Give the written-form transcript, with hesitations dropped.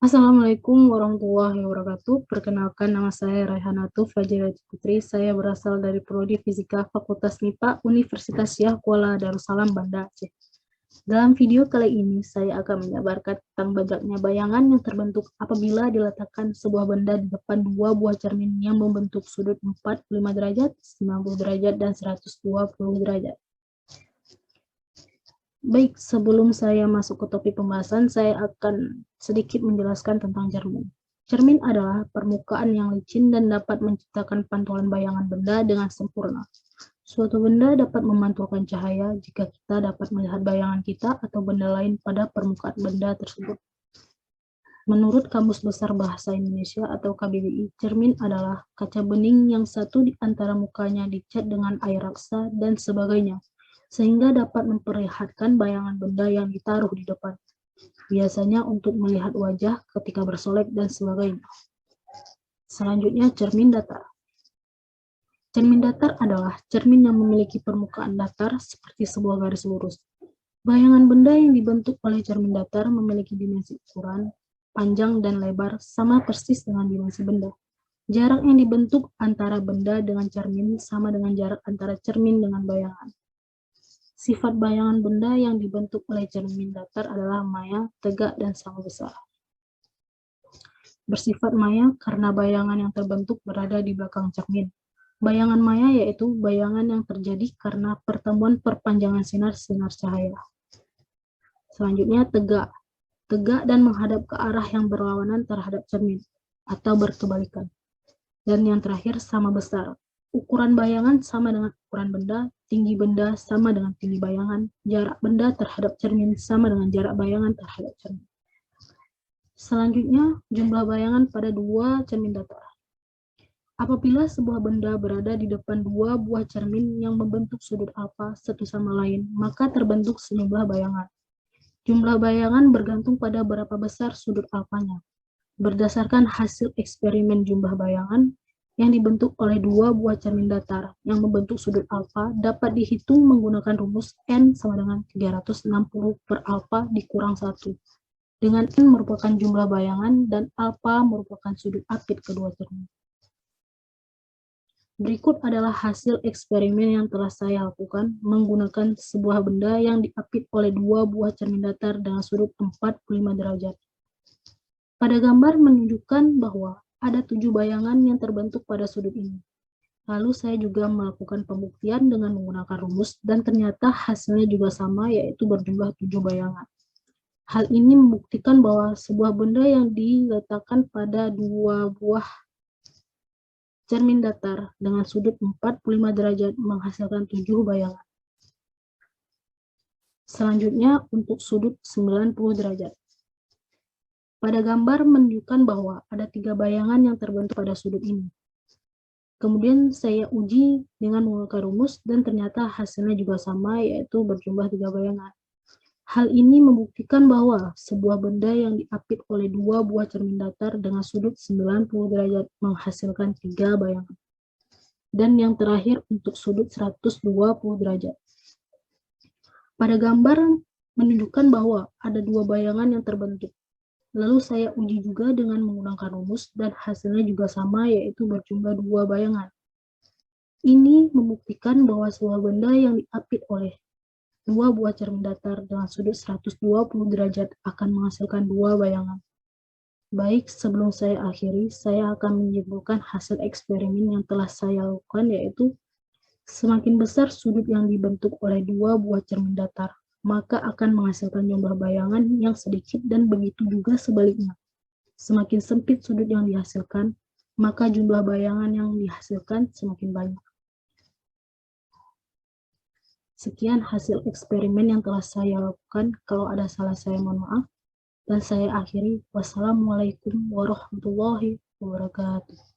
Assalamualaikum warahmatullahi wabarakatuh. Perkenalkan, nama saya Raihanatu Fajriati Putri. Saya berasal dari Prodi Fisika Fakultas MIPA Universitas Syah Kuala Darussalam, Banda Aceh. Dalam video kali ini, saya akan menjabarkan tentang banyaknya bayangan yang terbentuk apabila diletakkan sebuah benda di depan dua buah cermin yang membentuk sudut 45 derajat, 90 derajat, dan 120 derajat. Baik, sebelum saya masuk ke topik pembahasan, saya akan sedikit menjelaskan tentang cermin. Cermin adalah permukaan yang licin dan dapat menciptakan pantulan bayangan benda dengan sempurna. Suatu benda dapat memantulkan cahaya jika kita dapat melihat bayangan kita atau benda lain pada permukaan benda tersebut. Menurut Kamus Besar Bahasa Indonesia atau KBBI, cermin adalah kaca bening yang satu di antara mukanya dicat dengan air raksa dan sebagainya, sehingga dapat memperlihatkan bayangan benda yang ditaruh di depan, biasanya untuk melihat wajah ketika bersolek dan sebagainya. Selanjutnya, cermin datar. Cermin datar adalah cermin yang memiliki permukaan datar seperti sebuah garis lurus. Bayangan benda yang dibentuk oleh cermin datar memiliki dimensi ukuran, panjang dan lebar sama persis dengan dimensi benda. Jarak yang dibentuk antara benda dengan cermin sama dengan jarak antara cermin dengan bayangan. Sifat bayangan benda yang dibentuk oleh cermin datar adalah maya, tegak, dan sama besar. Bersifat maya karena bayangan yang terbentuk berada di belakang cermin. Bayangan maya yaitu bayangan yang terjadi karena pertemuan perpanjangan sinar cahaya. Selanjutnya, tegak. Tegak dan menghadap ke arah yang berlawanan terhadap cermin, atau berkebalikan. Dan yang terakhir, sama besar. Ukuran bayangan sama dengan ukuran benda, tinggi benda sama dengan tinggi bayangan, jarak benda terhadap cermin sama dengan jarak bayangan terhadap cermin. Selanjutnya, jumlah bayangan pada dua cermin datar. Apabila sebuah benda berada di depan dua buah cermin yang membentuk sudut alfa satu sama lain, maka terbentuk sejumlah bayangan. Jumlah bayangan bergantung pada berapa besar sudut alfanya. Berdasarkan hasil eksperimen jumlah bayangan yang dibentuk oleh dua buah cermin datar yang membentuk sudut alfa dapat dihitung menggunakan rumus N sama dengan 360 per alfa dikurang 1, dengan N merupakan jumlah bayangan dan alfa merupakan sudut apit kedua cermin. Berikut adalah hasil eksperimen yang telah saya lakukan menggunakan sebuah benda yang diapit oleh dua buah cermin datar dengan sudut 45 derajat. Pada gambar menunjukkan bahwa ada 7 bayangan yang terbentuk pada sudut ini. Lalu saya juga melakukan pembuktian dengan menggunakan rumus dan ternyata hasilnya juga sama, yaitu berjumlah 7 bayangan. Hal ini membuktikan bahwa sebuah benda yang diletakkan pada dua buah cermin datar dengan sudut 45 derajat menghasilkan 7 bayangan. Selanjutnya untuk sudut 90 derajat. Pada gambar menunjukkan bahwa ada 3 bayangan yang terbentuk pada sudut ini. Kemudian saya uji dengan menggunakan rumus dan ternyata hasilnya juga sama, yaitu berjumlah 3 bayangan. Hal ini membuktikan bahwa sebuah benda yang diapit oleh dua buah cermin datar dengan sudut 90 derajat menghasilkan 3 bayangan. Dan yang terakhir untuk sudut 120 derajat. Pada gambar menunjukkan bahwa ada 2 bayangan yang terbentuk. Lalu saya uji juga dengan menggunakan rumus dan hasilnya juga sama, yaitu berjumlah 2 bayangan. Ini membuktikan bahwa sebuah benda yang diapit oleh dua buah cermin datar dengan sudut 120 derajat akan menghasilkan 2 bayangan. Baik, sebelum saya akhiri, saya akan menyimpulkan hasil eksperimen yang telah saya lakukan, yaitu semakin besar sudut yang dibentuk oleh dua buah cermin datar, maka akan menghasilkan jumlah bayangan yang sedikit, dan begitu juga sebaliknya. Semakin sempit sudut yang dihasilkan, maka jumlah bayangan yang dihasilkan semakin banyak. Sekian hasil eksperimen yang telah saya lakukan. Kalau ada salah saya mohon maaf. Dan saya akhiri. Wassalamualaikum warahmatullahi wabarakatuh.